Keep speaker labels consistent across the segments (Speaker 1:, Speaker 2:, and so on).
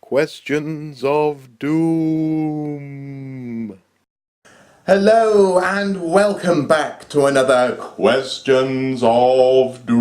Speaker 1: Questions of Doom.
Speaker 2: Hello and welcome back to another Questions of Doom.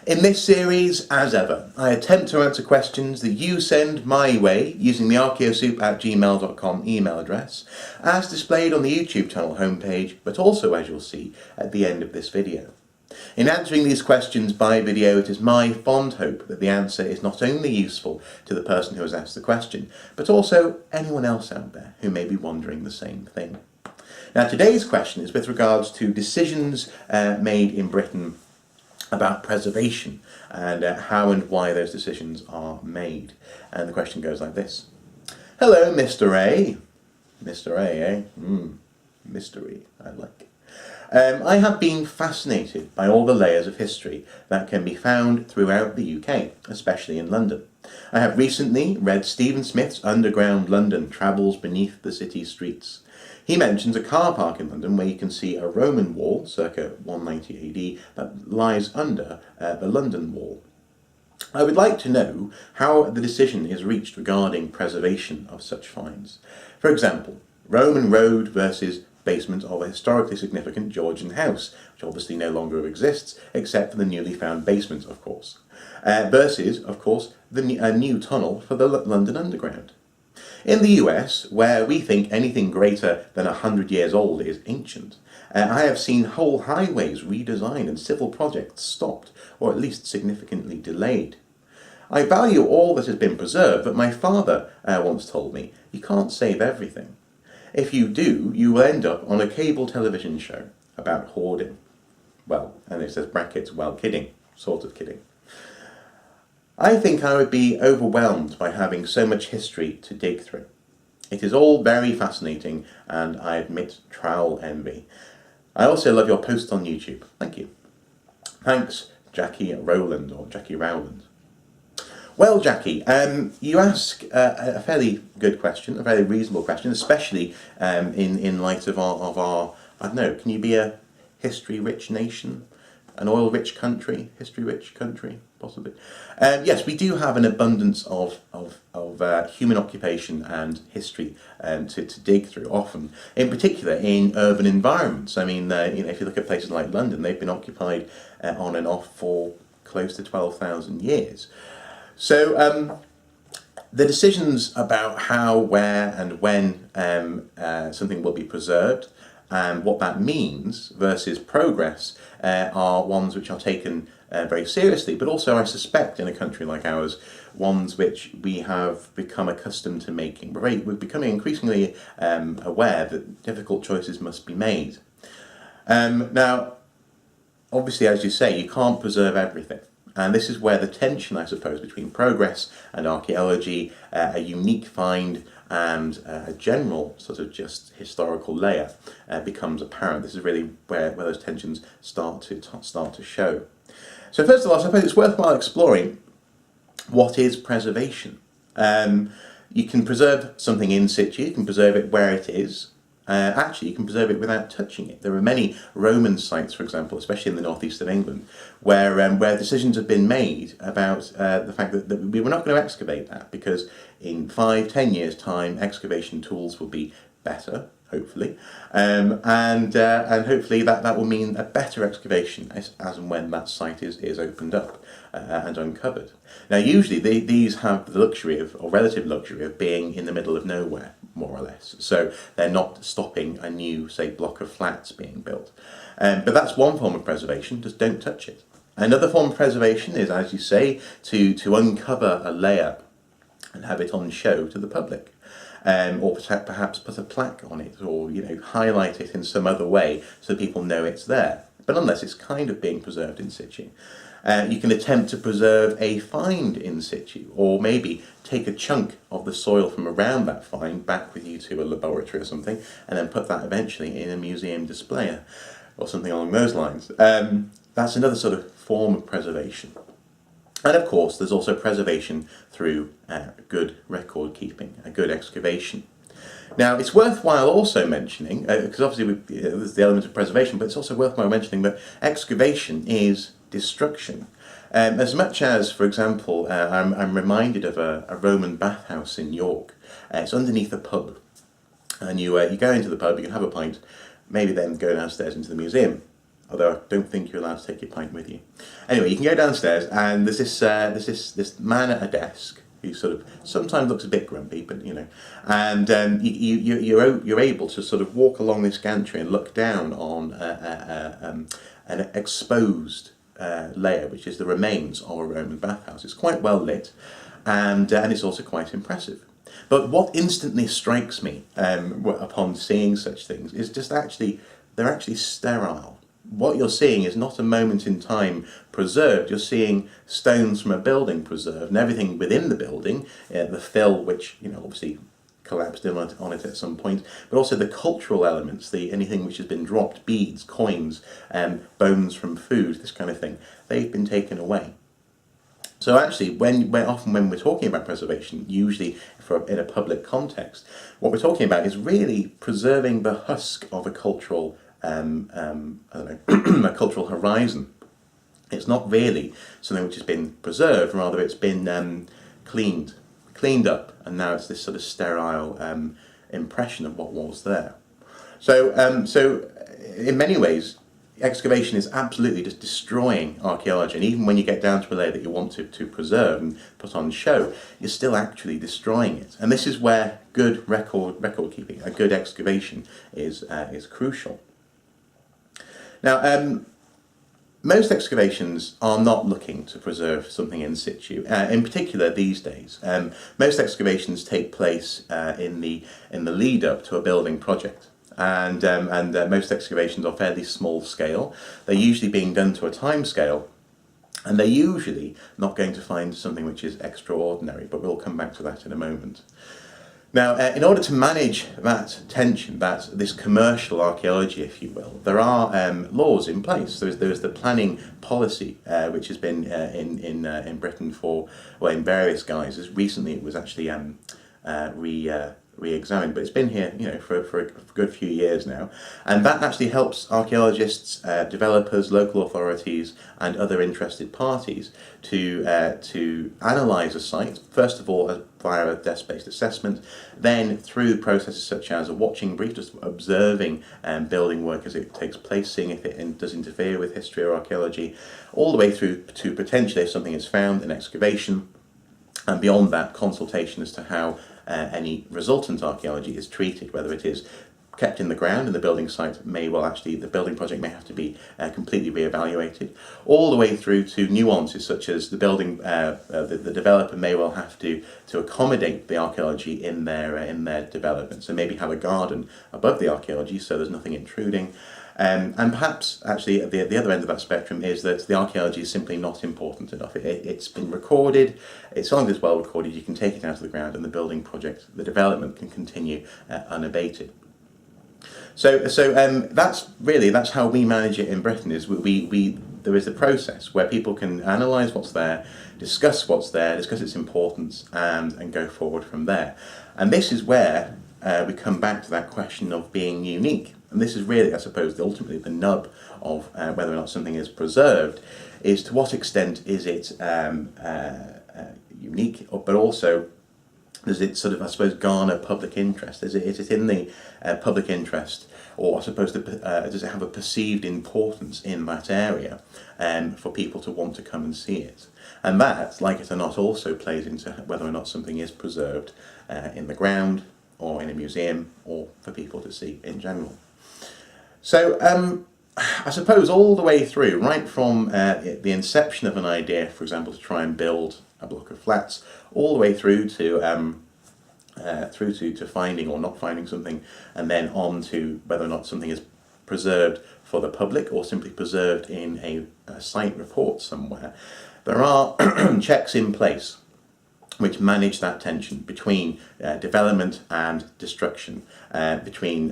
Speaker 2: In this series, as ever, I attempt to answer questions that you send my way using the archaeosoup@gmail.com email address, as displayed on the YouTube channel homepage, but also as you'll see at the end of this video. In answering these questions by video, it is my fond hope that the answer is not only useful to the person who has asked the question, but also anyone else out there who may be wondering the same thing. Now, today's question is with regards to decisions made in Britain about preservation and how and why those decisions are made. And the question goes like this. Hello, Mr. A. Mr. A, eh? Mystery, I like. I have been fascinated by all the layers of history that can be found throughout the UK, especially in London. I have recently read Stephen Smith's Underground London Travels Beneath the City Streets. He mentions a car park in London where you can see a Roman wall, circa 190 AD, that lies under the London Wall. I would like to know how the decision is reached regarding preservation of such finds. For example, Roman road versus basement of a historically significant Georgian house, which obviously no longer exists, except for the newly found basement, of course, versus, of course, a new tunnel for the London Underground. In the US, where we think anything greater than 100 years old is ancient, I have seen whole highways redesigned and civil projects stopped, or at least significantly delayed. I value all that has been preserved, but my father once told me, you can't save everything. If you do, you will end up on a cable television show about hoarding. Well, and it says brackets, well, kidding, sort of kidding. I think I would be overwhelmed by having so much history to dig through. It is all very fascinating, and I admit trowel envy. I also love your posts on YouTube. Thank you. Thanks, Jackie Rowland, or Jackie Rowland. Well, Jackie, you ask a fairly good question, a very reasonable question, especially in light of our, I don't know, can you be a history-rich nation? An oil-rich country? History-rich country? Possibly. Yes, we do have an abundance of human occupation and history to dig through, often, in particular in urban environments. I mean, if you look at places like London, they've been occupied on and off for close to 12,000 years. So the decisions about how, where and when something will be preserved and what that means versus progress are ones which are taken very seriously, but also I suspect in a country like ours, ones which we have become accustomed to making. We're becoming increasingly aware that difficult choices must be made. Now, obviously, as you say, you can't preserve everything. And this is where the tension, I suppose, between progress and archaeology, a unique find and a general sort of just historical layer becomes apparent. This is really where those tensions start to show. So first of all, I suppose it's worthwhile exploring what is preservation. You can preserve something in situ, you can preserve it where it is. Actually, you can preserve it without touching it. There are many Roman sites, for example, especially in the northeast of England, where decisions have been made about the fact that we were not going to excavate that because in 5-10 years' time, excavation tools will be better, hopefully, and hopefully that will mean a better excavation as and when that site is opened up and uncovered. Now, usually these have the luxury of, or relative luxury of, being in the middle of nowhere, more or less. So they're not stopping a new, say, block of flats being built. But that's one form of preservation, just don't touch it. Another form of preservation is, as you say, to uncover a layer and have it on show to the public. Or perhaps put a plaque on it, or highlight it in some other way so people know it's there. But unless it's kind of being preserved in situ. You can attempt to preserve a find in situ, or maybe take a chunk of the soil from around that find back with you to a laboratory or something, and then put that eventually in a museum display, or something along those lines. That's another sort of form of preservation. And of course, there's also preservation through good record keeping, a good excavation. Now, it's worthwhile also mentioning, because obviously there's the element of preservation, but it's also worthwhile mentioning that excavation is destruction. As much as, for example, I'm reminded of a Roman bathhouse in York. It's underneath a pub, and you go into the pub, you can have a pint, maybe then go downstairs into the museum. Although I don't think you're allowed to take your pint with you. Anyway, you can go downstairs, and there's this man at a desk who sort of sometimes looks a bit grumpy, but and you're able to sort of walk along this gantry and look down on an exposed layer, which is the remains of a Roman bathhouse. It's quite well lit, and it's also quite impressive. But what instantly strikes me upon seeing such things is just they're actually sterile. What you're seeing is not a moment in time preserved. You're seeing stones from a building preserved, and everything within the building, the fill, which obviously collapsed in on it at some point, but also the cultural elements, anything which has been dropped, beads, coins, bones from food, this kind of thing, they've been taken away. So actually, when we're talking about preservation, usually in a public context, what we're talking about is really preserving the husk of a cultural a cultural horizon. It's not really something which has been preserved, rather it's been cleaned up, and now it's this sort of sterile impression of what was there. So in many ways, excavation is absolutely just destroying archaeology, and even when you get down to a layer that you want to preserve and put on show, you're still actually destroying it. And this is where good record keeping, a good excavation is crucial. Now, most excavations are not looking to preserve something in situ. In particular, these days, most excavations take place in the lead up to a building project, and most excavations are fairly small scale. They're usually being done to a time scale, and they're usually not going to find something which is extraordinary. But we'll come back to that in a moment. Now, in order to manage that tension, this commercial archaeology, if you will, there are laws in place. There's the planning policy, which has been in Britain in various guises. Recently, it was actually re-examined, but it's been here, for a good few years now, and that actually helps archaeologists, developers, local authorities, and other interested parties to analyse a site. First of all, via a desk-based assessment, then through processes such as a watching brief, just observing building work as it takes place, seeing if it does interfere with history or archaeology, all the way through to potentially if something is found, an excavation, and beyond that, consultation as to how any resultant archaeology is treated, whether it is kept in the ground and the building site the building project may have to be completely re-evaluated, all the way through to nuances such as the developer may well have to accommodate the archaeology in their development, so maybe have a garden above the archaeology so there's nothing intruding. And perhaps, actually, at the other end of that spectrum is that the archaeology is simply not important enough. It's been recorded, as long as it's well recorded, you can take it out of the ground and the building project, the development can continue unabated. So that's how we manage it in Britain, is there is a process where people can analyse what's there, discuss its importance, and go forward from there. And this is where we come back to that question of being unique. And this is really, I suppose, ultimately the nub of whether or not something is preserved, is to what extent is it unique, but also does it sort of, I suppose, garner public interest? Is it in the public interest, or I suppose does it have a perceived importance in that area for people to want to come and see it? And that, like it or not, also plays into whether or not something is preserved in the ground, or in a museum, or for people to see in general. So I suppose all the way through, right from the inception of an idea, for example, to try and build a block of flats, all the way through to finding or not finding something, and then on to whether or not something is preserved for the public or simply preserved in a site report somewhere, there are checks in place which manage that tension between development and destruction, between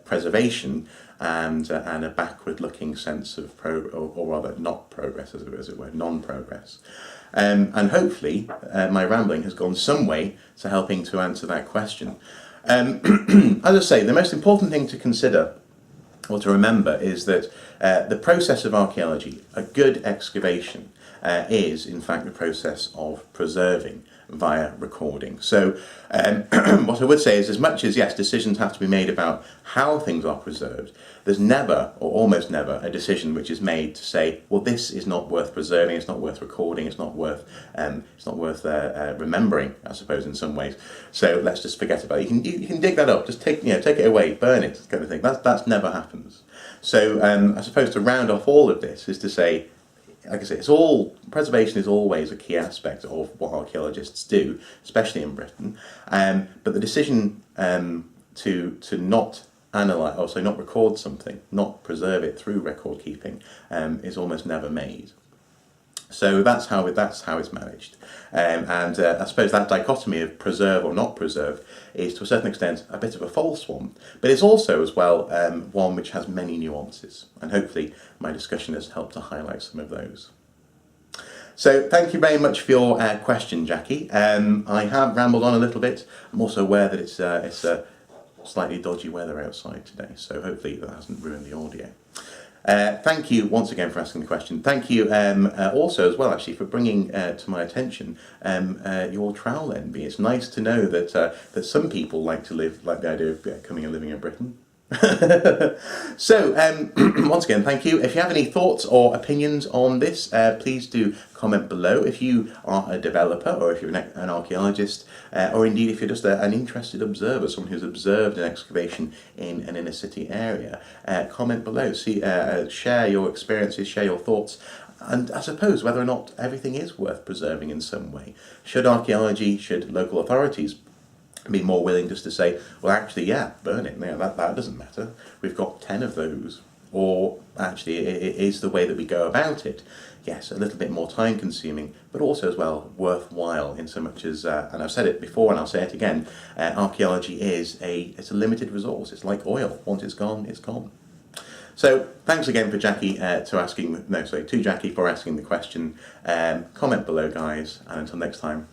Speaker 2: preservation and a backward-looking sense of or rather not progress, as it were, non-progress. And hopefully, my rambling has gone some way to helping to answer that question. As I say, the most important thing to consider or to remember is that the process of archaeology, a good excavation, is in fact the process of preserving via recording. So what I would say is, as much as yes, decisions have to be made about how things are preserved, there's never, or almost never, a decision which is made to say, well, this is not worth preserving, it's not worth recording, it's not worth remembering, I suppose, in some ways. So let's just forget about it. You can dig that up, just take it away, burn it, kind of thing. That's never happens. So I suppose to round off all of this is to say, like I say, preservation is always a key aspect of what archaeologists do, especially in Britain. But the decision to not analyse, or so not record something, not preserve it through record keeping, is almost never made. So that's how it's managed. And I suppose that dichotomy of preserve or not preserve is to a certain extent a bit of a false one, but it's also as well one which has many nuances, and hopefully my discussion has helped to highlight some of those. So thank you very much for your question, Jackie. I have rambled on a little bit. I'm also aware that it's slightly dodgy weather outside today, so hopefully that hasn't ruined the audio. Thank you once again for asking the question. Thank you also as well, actually, for bringing to my attention your trowel envy. It's nice to know that some people like the idea of coming and living in Britain. So, once again, thank you. If you have any thoughts or opinions on this, please do comment below. If you are a developer, or if you're an archaeologist, or indeed if you're just an interested observer, someone who's observed an excavation in an inner city area, comment below. Share your experiences, share your thoughts, and I suppose whether or not everything is worth preserving in some way. Should local authorities be more willing just to say, well, actually, yeah, burn it. Yeah, that doesn't matter. We've got 10 of those. Or actually, it is the way that we go about it. Yes, a little bit more time consuming, but also as well worthwhile in so much as, and I've said it before and I'll say it again, archaeology it's a limited resource. It's like oil. Once it's gone, it's gone. So thanks again for Jackie to Jackie for asking the question. Comment below, guys, and until next time.